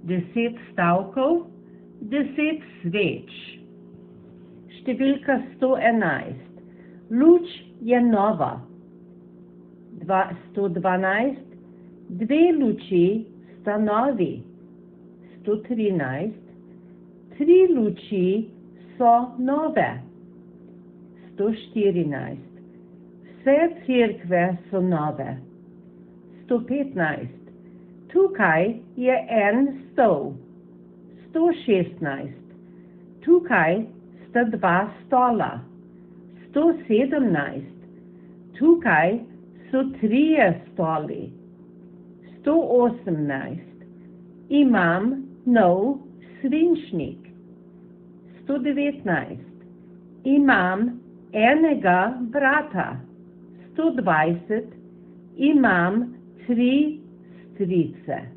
10 stavkov, 10 sveč. Številka 111. Luč je nova. 112. Dve luči sta novi. 113. 3 luči so nove. 114. Vse cerkve so nove. 115. Tukaj je en stol. 116. Tukaj sta 2 stola. 117. Tukaj so 3 stoli. 118. Imam nov svinčnik. 119. Imam enega brata. 120. Imam 3 strice.